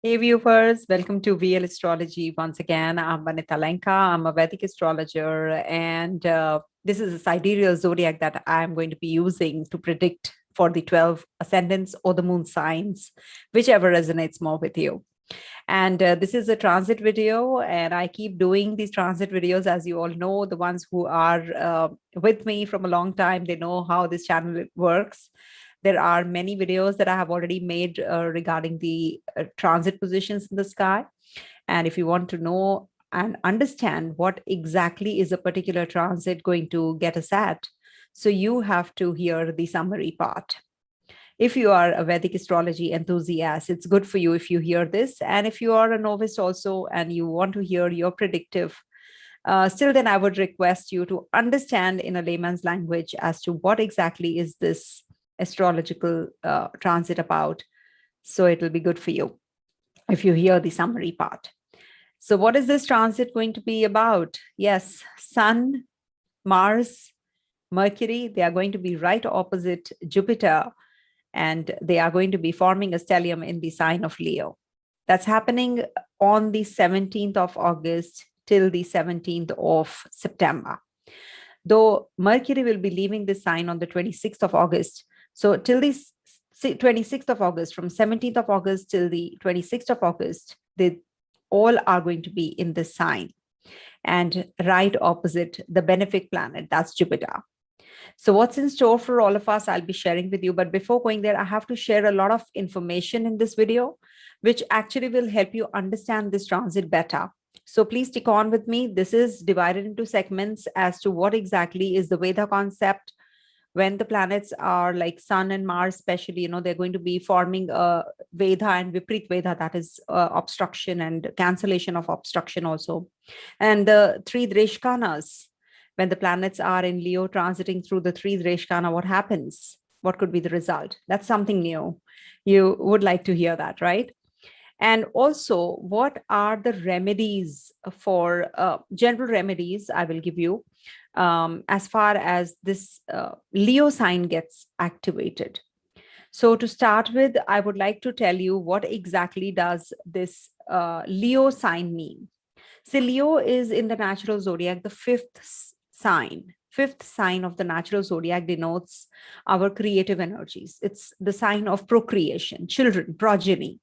Hey viewers, welcome to VL Astrology. Once again, I'm Vanita Lenka. I'm a Vedic astrologer, and this is a sidereal zodiac that I'm going to be using to predict for the 12 ascendants or the moon signs, whichever resonates more with you. And this is a transit video, and I keep doing these transit videos. As you all know, the ones who are with me from a long time, they know how this channel works. There are many videos that I have already made regarding the transit positions in the sky. And if you want to know and understand what exactly is a particular transit going to get us at, so you have to hear the summary part. If you are a Vedic astrology enthusiast, it's good for you if you hear this. And if you are a novice also and you want to hear your predictive, still then I would request you to understand in a layman's language as to what exactly is this astrological transit about. So it will be good for you if you hear the summary part. So what is this transit going to be about? Yes, Sun, Mars, Mercury, they are going to be right opposite Jupiter, and they are going to be forming a stellium in the sign of Leo. That's happening on the 17th of August till the 17th of September. Though Mercury will be leaving this sign on the 26th of August, so till the 26th of August, from 17th of August till the 26th of August, they all are going to be in this sign and right opposite the benefic planet, that's Jupiter. So what's in store for all of us, I'll be sharing with you. But before going there, I have to share a lot of information in this video, which actually will help you understand this transit better. So please stick on with me. This is divided into segments as to what exactly is the Vedha concept. When the planets are like Sun and Mars, especially, they're going to be forming a Vedha and Vipreet Vedha, that is obstruction and cancellation of obstruction also. And the three DREKKANAs, when the planets are in Leo transiting through the three DREKKANA, what happens? What could be the result? That's something new. You would like to hear that, right? And also, what are the remedies for general remedies I will give you as far as this Leo sign gets activated. So to start with, I would like to tell you what exactly does this Leo sign mean. So Leo is in the natural zodiac, the fifth sign. Fifth sign of the natural zodiac denotes our creative energies. It's the sign of procreation, children, progeny.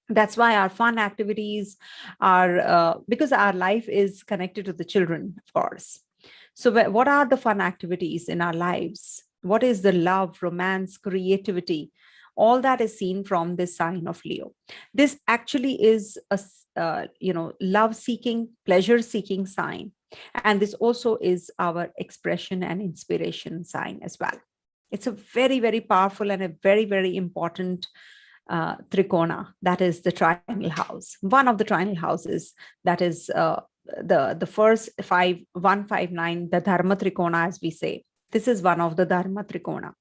That's why our fun activities are, because our life is connected to the children, of course. So what are the fun activities in our lives? What is the love, romance, creativity? All that is seen from this sign of Leo. This actually is a, love-seeking, pleasure-seeking sign. And this also is our expression and inspiration sign as well. It's a very, very powerful and a very, very important trikona, that is the triangle house. One of the triangle houses, that is the first 159, the Dharma Trikona, as we say. This is one of the Dharma Trikona.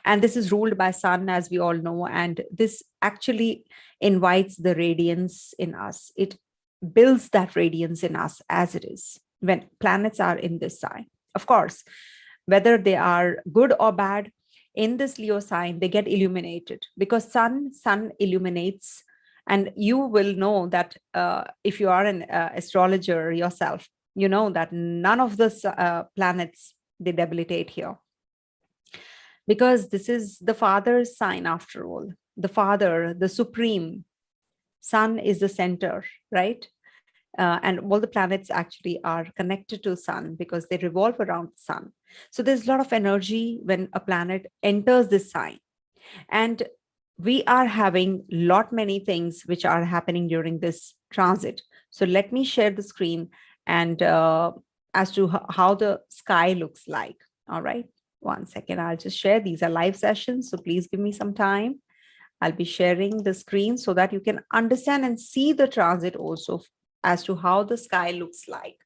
And this is ruled by Sun, as we all know. And this actually invites the radiance in us. It builds that radiance in us as it is when planets are in this sign. Of course, whether they are good or bad, in this Leo sign, they get illuminated because sun illuminates. And you will know that if you are an astrologer yourself, you know that none of the planets, they debilitate here. Because this is the father's sign after all. The father, the supreme, sun is the center, right? And all the planets actually are connected to sun because they revolve around the sun. So there's a lot of energy when a planet enters this sign. And we are having many things which are happening during this transit. So let me share the screen and as to how the sky looks like. All right. 1 second. I'll just share. These are live sessions. So please give me some time. I'll be sharing the screen so that you can understand and see the transit also as to how the sky looks like.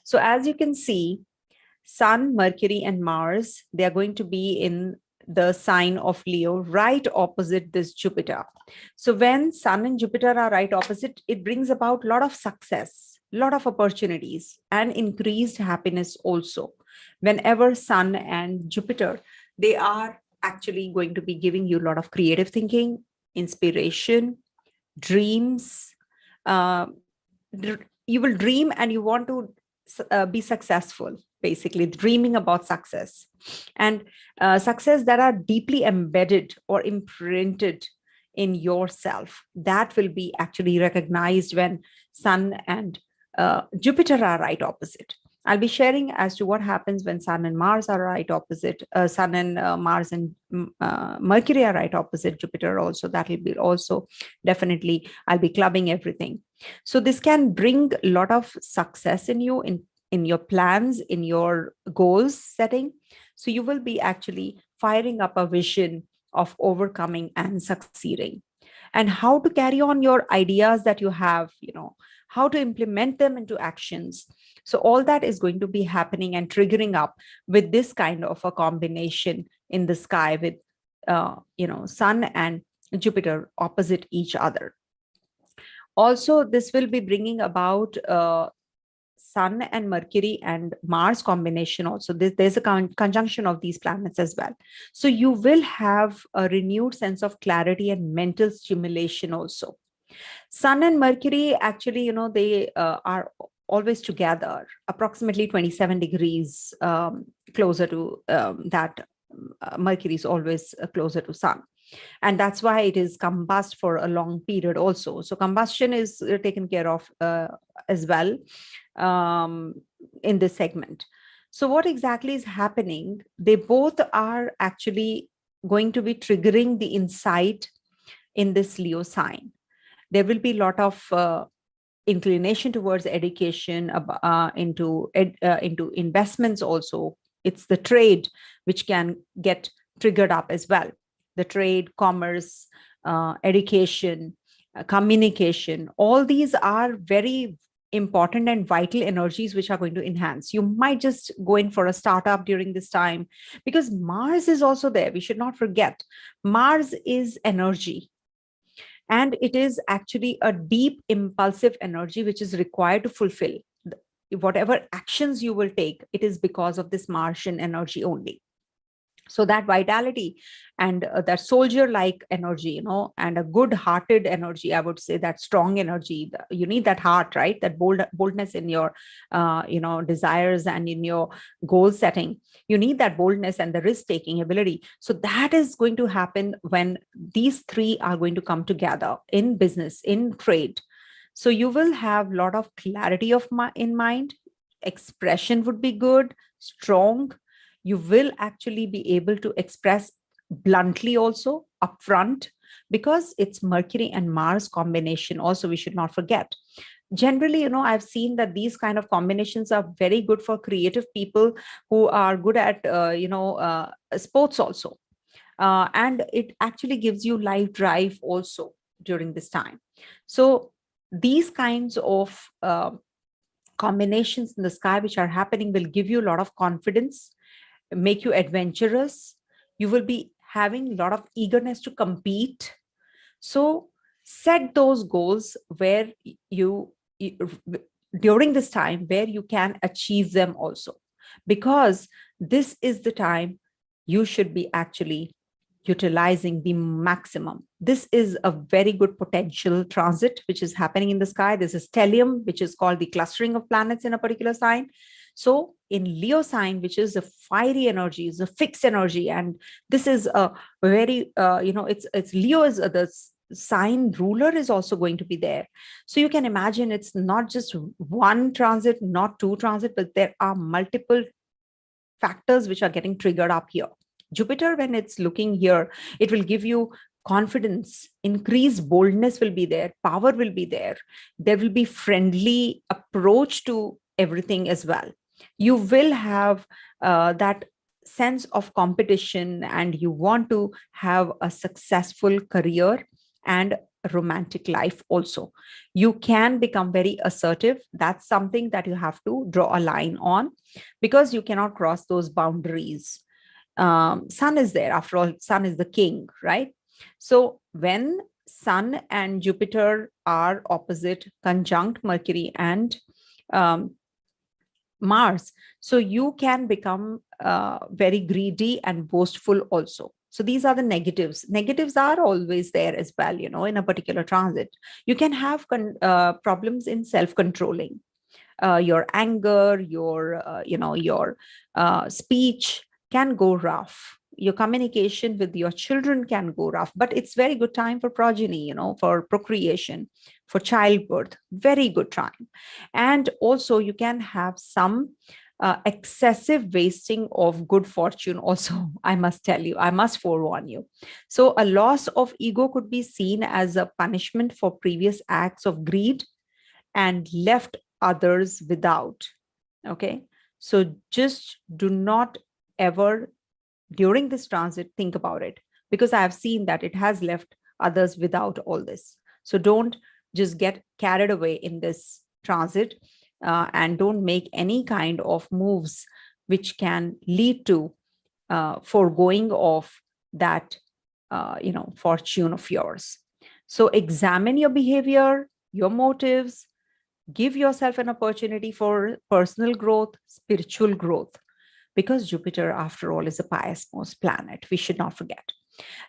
So as you can see, Sun, Mercury, and Mars, they are going to be in the sign of Leo, right opposite this Jupiter. So when Sun and Jupiter are right opposite, it brings about a lot of success, a lot of opportunities, and increased happiness also. Whenever Sun and Jupiter, they are actually going to be giving you a lot of creative thinking, inspiration, dreams. Uh, you will dream and you want to be successful, basically dreaming about success, and success that are deeply embedded or imprinted in yourself. That will be actually recognized when Sun and Jupiter are right opposite. I'll be sharing as to what happens when Sun and Mars are right opposite. Sun and Mars and Mercury are right opposite Jupiter also. That will be also definitely, I'll be clubbing everything. So this can bring a lot of success in you, in your plans, in your goals setting. So you will be actually firing up a vision of overcoming and succeeding, and how to carry on your ideas that you have, how to implement them into actions. So all that is going to be happening and triggering up with this kind of a combination in the sky with, Sun and Jupiter opposite each other. Also, this will be bringing about Sun and Mercury and Mars combination also. There's a conjunction of these planets as well. So you will have a renewed sense of clarity and mental stimulation also. Sun and Mercury actually, they are always together, approximately 27 degrees closer to that. Mercury is always closer to Sun. And that's why it is combust for a long period also. So combustion is taken care of as well in this segment. So what exactly is happening? They both are actually going to be triggering the insight in this Leo sign. There will be a lot of inclination towards education, into investments also. It's the trade which can get triggered up as well. The trade, commerce, education, communication, all these are very important and vital energies which are going to enhance. You might just go in for a startup during this time, because Mars is also there. We should not forget, Mars is energy. And it is actually a deep impulsive energy which is required to fulfill whatever actions you will take. It is because of this Martian energy only. So that vitality and that soldier-like energy, and a good-hearted energy, I would say, that strong energy. You need that heart, right? That boldness in your, desires and in your goal setting. You need that boldness and the risk-taking ability. So that is going to happen when these three are going to come together in business, in trade. So you will have a lot of clarity in mind. Expression would be good, strong. You will actually be able to express bluntly also upfront, because it's Mercury and Mars combination also, we should not forget. Generally, I've seen that these kind of combinations are very good for creative people who are good at, sports also. And it actually gives you life drive also during this time. So these kinds of combinations in the sky which are happening will give you a lot of confidence, make you adventurous. You will be having a lot of eagerness to compete. So set those goals where you during this time where you can achieve them also, because this is the time you should be actually utilizing the maximum. This is a very good potential transit which is happening in the sky. This is stellium, which is called the clustering of planets in a particular sign. So in Leo sign, which is a fiery energy, is a fixed energy, and this is a very, it's Leo is the sign ruler is also going to be there. So you can imagine it's not just one transit, not two transit, but there are multiple factors which are getting triggered up here. Jupiter, when it's looking here, it will give you confidence, increased boldness will be there, power will be there. There will be friendly approach to everything as well. You will have that sense of competition, and you want to have a successful career and romantic life also. You can become very assertive. That's something that you have to draw a line on, because you cannot cross those boundaries. Sun is there. After all, Sun is the king, right? So when Sun and Jupiter are opposite, conjunct Mercury and Mars, so you can become very greedy and boastful also. So these are the negatives. Negatives are always there as well, in a particular transit. You can have problems in self-controlling. Your anger, your speech can go rough. Your communication with your children can go rough, but it's very good time for progeny, for procreation, for childbirth, very good time. And also you can have some excessive wasting of good fortune also. I must tell you, I must forewarn you. So a loss of ego could be seen as a punishment for previous acts of greed and left others without. Okay, so just do not ever during this transit think about it, because I have seen that it has left others without all this. So don't just get carried away in this transit, and don't make any kind of moves which can lead to foregoing of that fortune of yours. So examine your behavior, your motives, give yourself an opportunity for personal growth, spiritual growth, because Jupiter, after all, is a pious most planet. We should not forget.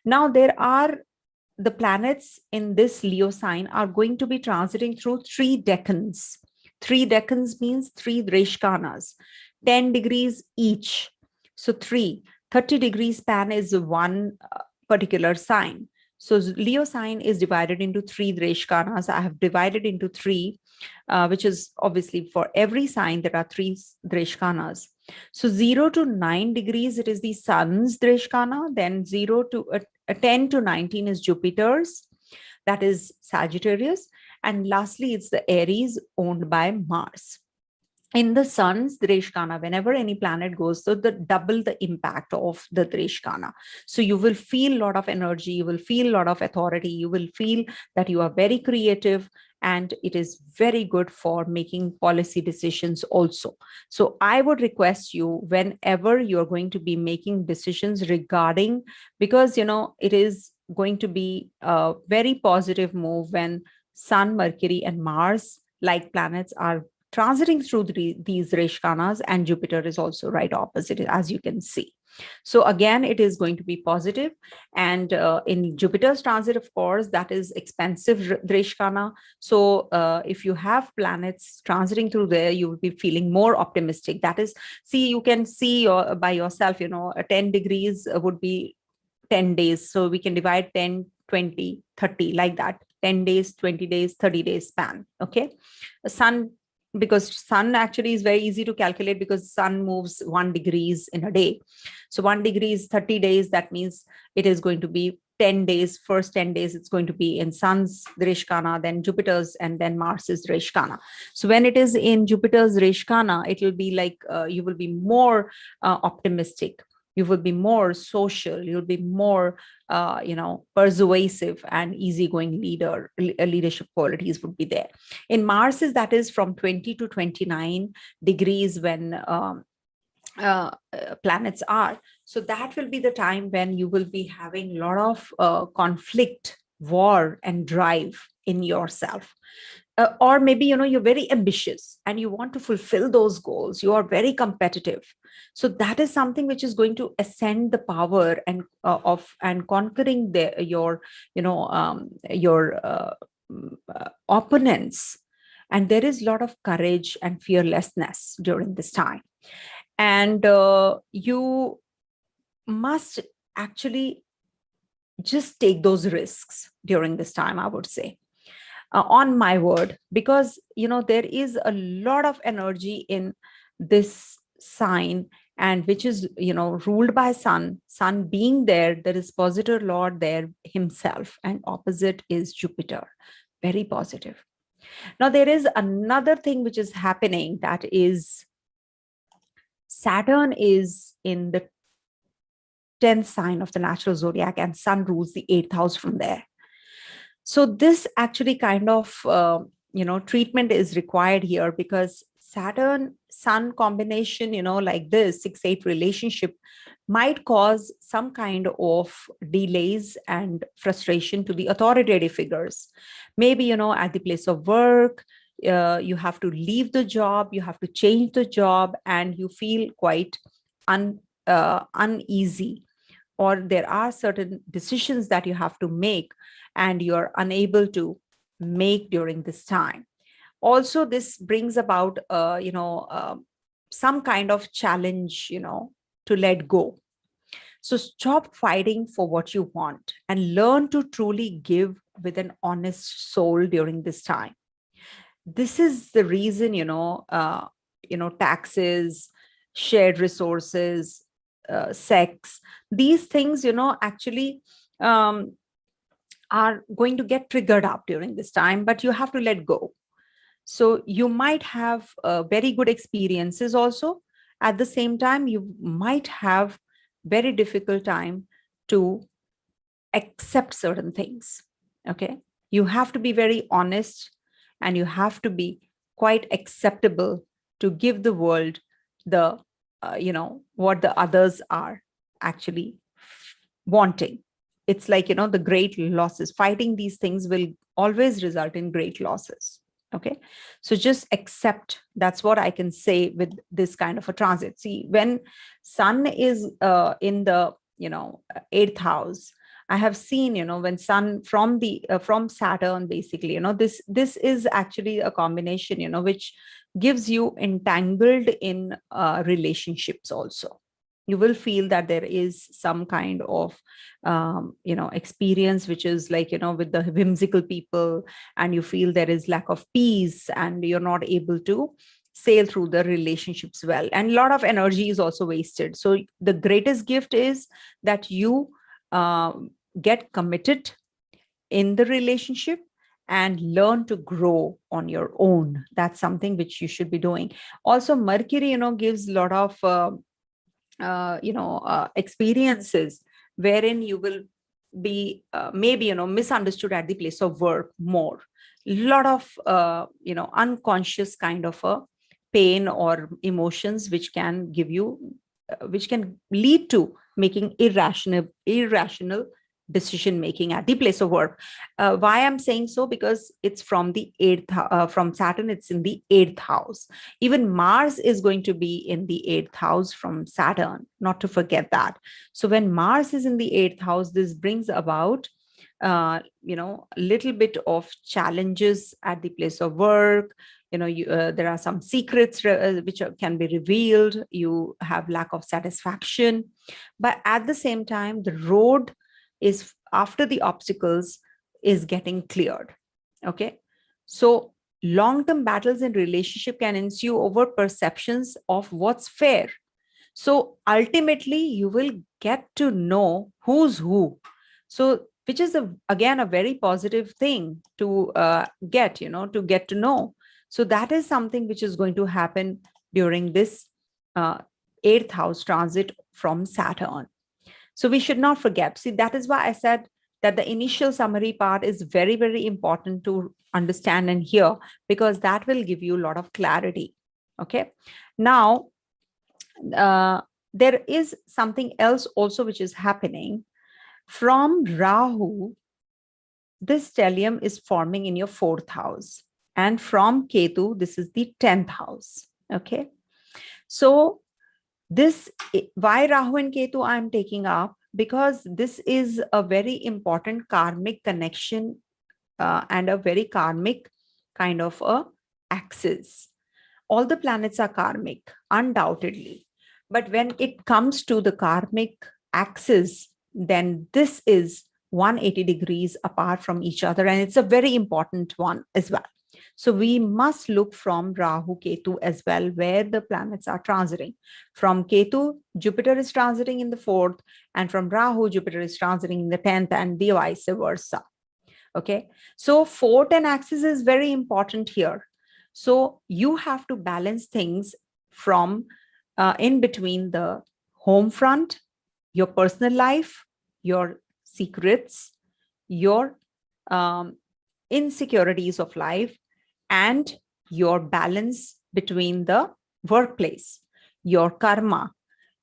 Now, the planets in this Leo sign are going to be transiting through 3 decans. 3 decans means 3 dreshkanas, 10 degrees each. So 30 degrees span is one particular sign. So Leo sign is divided into 3 dreshkanas. I have divided into 3, which is obviously for every sign there are 3 dreshkanas. So 0 to 9 degrees, it is the Sun's dreshkana. Then 10 to 19 is Jupiter's, that is Sagittarius. And lastly, it's the Aries owned by Mars. In the Sun's dreshkana, whenever any planet goes, so double the impact of the dreshkana. So you will feel a lot of energy, you will feel a lot of authority, you will feel that you are very creative, and it is very good for making policy decisions also. So I would request you, whenever you're going to be making decisions regarding, because it is going to be a very positive move when Sun, Mercury, and Mars, like planets, are transiting through these dreshkanas, and Jupiter is also right opposite, as you can see. So again, it is going to be positive. And in Jupiter's transit, of course, that is expensive dreshkana. So if you have planets transiting through there, you will be feeling more optimistic. That is, see, you can see by yourself, 10 degrees would be 10 days. So we can divide 10, 20, 30 like that. 10 days, 20 days, 30 days span. Okay. Sun, because Sun actually is very easy to calculate, because Sun moves 1 degrees in a day. So 1 degree is 30 days. That means it is going to be 10 days. First 10 days, it's going to be in Sun's dreshkana, then Jupiter's, and then Mars's dreshkana. So when it is in Jupiter's dreshkana, it will be like you will be more optimistic. You will be more social. You'll be more, persuasive and easygoing leadership qualities would be there. In Mars's, that is from 20 to 29 degrees when planets are. So that will be the time when you will be having a lot of conflict, war, and drive in yourself. Or maybe, you're very ambitious and you want to fulfill those goals. You are very competitive. So that is something which is going to ascend the power and and conquering your opponents. And there is a lot of courage and fearlessness during this time. And you must actually just take those risks during this time, I would say. On my word, because there is a lot of energy in this sign, and which is ruled by Sun being there is positive Lord there himself, and opposite is Jupiter, very positive. Now there is another thing which is happening, that is Saturn is in the 10th sign of the natural zodiac, and Sun rules the 8th house from there. So this actually kind of, treatment is required here, because Saturn-Sun combination, like this 6-8 relationship might cause some kind of delays and frustration to the authoritative figures. Maybe, at the place of work, you have to leave the job, you have to change the job, and you feel quite uneasy or there are certain decisions that you have to make and you're unable to make during this time. Also, this brings about, some kind of challenge, to let go. So stop fighting for what you want and learn to truly give with an honest soul during this time. This is the reason, taxes, shared resources, sex, these things, actually um, are going to get triggered up during this time, but you have to let go. So you might have very good experiences also. At the same time, you might have very difficult time to accept certain things. Okay. You have to be very honest and you have to be quite acceptable to give the world the, what the others are actually wanting. It's like, the great losses. Fighting these things will always result in great losses. Okay. So just accept. That's what I can say with this kind of a transit. See, when Sun is in the, 8th house, I have seen, when Sun from Saturn, basically, this is actually a combination, which gives you entangled in relationships also. You will feel that there is some kind of, experience, which is like, with the whimsical people, and you feel there is lack of peace and you're not able to sail through the relationships well. And a lot of energy is also wasted. So the greatest gift is that you get committed in the relationship and learn to grow on your own. That's something which you should be doing. Also, Mercury, gives a lot of experiences wherein you will be maybe misunderstood at the place of work more. A lot of unconscious kind of a pain or emotions which can give you which can lead to making irrational decision making at the place of work. Why I'm saying so? Because it's from the 8th, from Saturn, it's in the 8th house. Even Mars is going to be in the 8th house from Saturn, not to forget that. So when Mars is in the 8th house, this brings about a little bit of challenges at the place of work. There are some secrets which can be revealed. You have lack of satisfaction, but at the same time, the road is after the obstacles is getting cleared. Okay. So long-term battles in relationship can ensue over perceptions of what's fair. So ultimately you will get to know who's who. So which is again a very positive thing to get to know. So that is something which is going to happen during this 8th house transit from Saturn. So we should not forget. See, that is why I said that the initial summary part is very, very important to understand and hear, because that will give you a lot of clarity. Okay. Now, there is something else also which is happening. From Rahu, this stellium is forming in your 4th house. And from Ketu, this is the 10th house. Okay. So this, why Rahu and Ketu I'm taking up? Because this is a very important karmic connection and a very karmic kind of a axis. All the planets are karmic, undoubtedly. But when it comes to the karmic axis, then this is 180 degrees apart from each other. And it's a very important one as well. So we must look from Rahu, Ketu as well, where the planets are transiting. From Ketu, Jupiter is transiting in the 4th, and from Rahu, Jupiter is transiting in the 10th, and the vice versa. Okay. So 4-10 axis is very important here. So you have to balance things from in between the home front, your personal life, your secrets, your insecurities of life, and your balance between the workplace, your karma,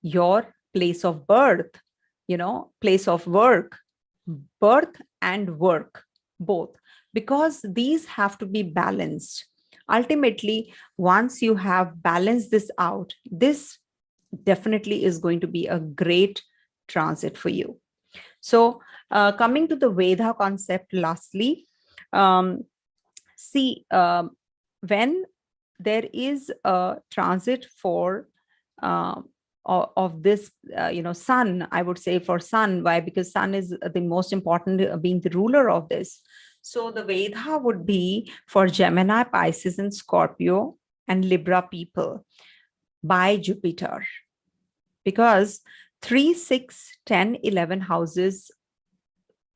your place of birth, place of work, birth and work, both, because these have to be balanced. Ultimately, once you have balanced this out, this definitely is going to be a great transit for you. So coming to the Vedha concept lastly, see, when there is a transit for of this, sun, I would say for sun. Why? Because sun is the most important, being the ruler of this. So the Vedha would be for Gemini, Pisces, and Scorpio, and Libra people by Jupiter. Because 3, 6, 10, 11 houses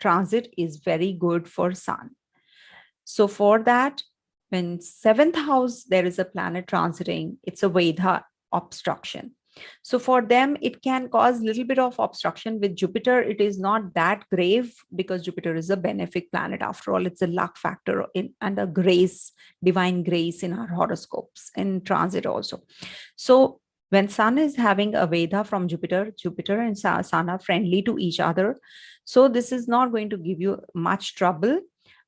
transit is very good for sun. So for that, when 7th house, there is a planet transiting, it's a Vedha obstruction. So for them, it can cause a little bit of obstruction. With Jupiter, it is not that grave because Jupiter is a benefic planet. After all, it's a luck factor and a grace, divine grace in our horoscopes in transit also. So when Sun is having a Vedha from Jupiter, Jupiter and Sun are friendly to each other. So this is not going to give you much trouble,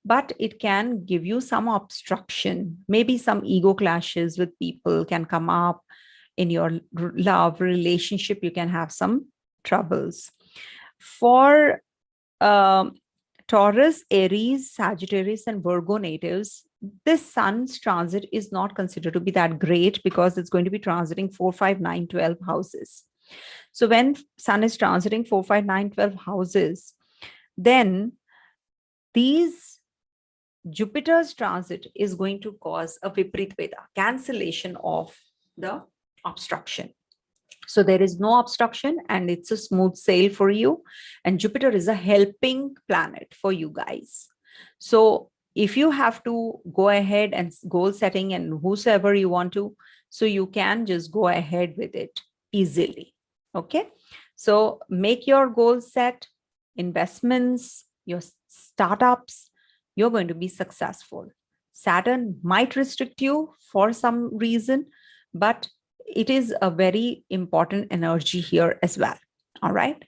but it can give you some obstruction. Maybe some ego clashes with people can come up. In your love relationship, you can have some troubles. For Taurus, Aries, Sagittarius, and Virgo natives, this Sun's transit is not considered to be that great because it's going to be transiting 4, 5, 9, 12 houses. So when Sun is transiting 4, 5, 9, 12 houses, then these Jupiter's transit is going to cause a Vipreet Vedha, cancellation of the obstruction. So there is no obstruction and it's a smooth sail for you. And Jupiter is a helping planet for you guys. So if you have to go ahead and goal setting and whosoever you want to, so you can just go ahead with it easily. Okay. So make your goals set, investments, your startups, you're going to be successful. Saturn might restrict you for some reason, but it is a very important energy here as well. All right.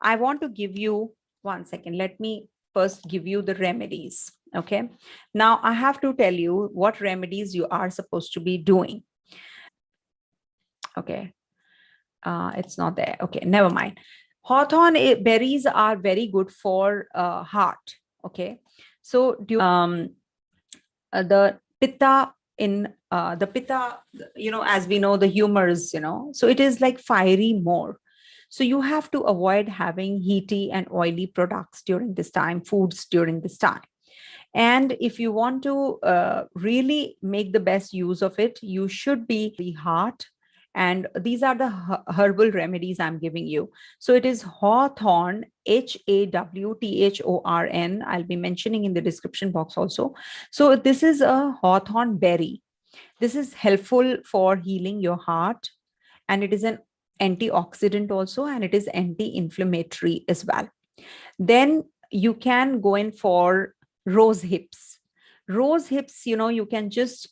I want to give you 1 second. Let me first give you the remedies. Okay. Now I have to tell you what remedies you are supposed to be doing. Okay. It's not there. Okay. Never mind. Hawthorn berries are very good for heart. Okay. So the pitta in the pitta, as we know, the humors, so it is like fiery more. So you have to avoid having heaty and oily products during this time, foods during this time. And if you want to really make the best use of it, you should be the heart. And these are the herbal remedies I'm giving you. So it is Hawthorn, Hawthorn. I'll be mentioning in the description box also. So this is a Hawthorn berry. This is helpful for healing your heart. And it is an antioxidant also. And it is anti-inflammatory as well. Then you can go in for rose hips. Rose hips, you can just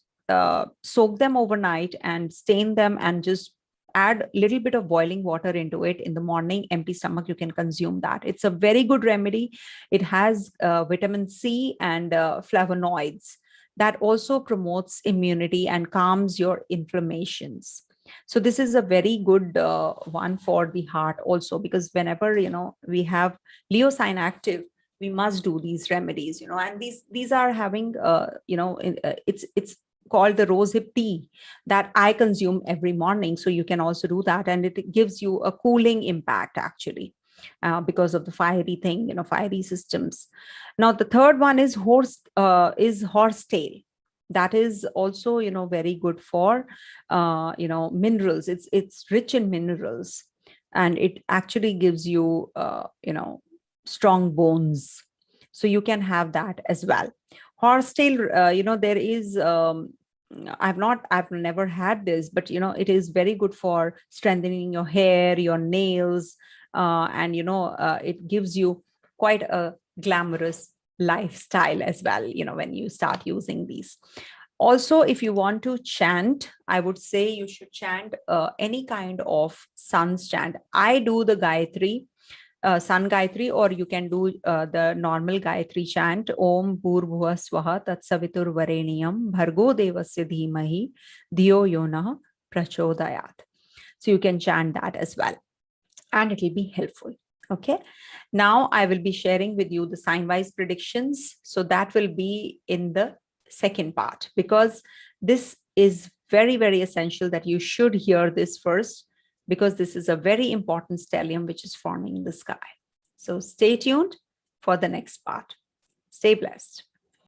soak them overnight and stain them and just add a little bit of boiling water into it in the morning. Empty stomach, you can consume that. It's a very good remedy. It has vitamin C and flavonoids that also promotes immunity and calms your inflammations. So this is a very good one for the heart also, because whenever we have Leo sign active, we must do these remedies, and these are having it's called the rosehip tea that I consume every morning. So you can also do that, and it gives you a cooling impact actually, because of the fiery thing, fiery systems. Now the third one is horsetail. That is also very good for minerals. It's rich in minerals, and it actually gives you strong bones. So you can have that as well. Horsetail, there is I've never had this, but it is very good for strengthening your hair, your nails, and it gives you quite a glamorous lifestyle as well, when you start using these. Also, if you want to chant, I would say you should chant any kind of sun's chant. I do the Gayatri, Sun Gayatri, or you can do the normal Gayatri chant. Om Bhurbhuva Swaha Tatsavitur Vareniyam Bhargo Devasya Dhimahi Dhiyo Yonah Prachodayat. So you can chant that as well, and it will be helpful. Okay. Now I will be sharing with you the Signvise predictions. So that will be in the second part, because this is very, very essential that you should hear this first, because this is a very important stellium which is forming in the sky. So stay tuned for the next part. Stay blessed.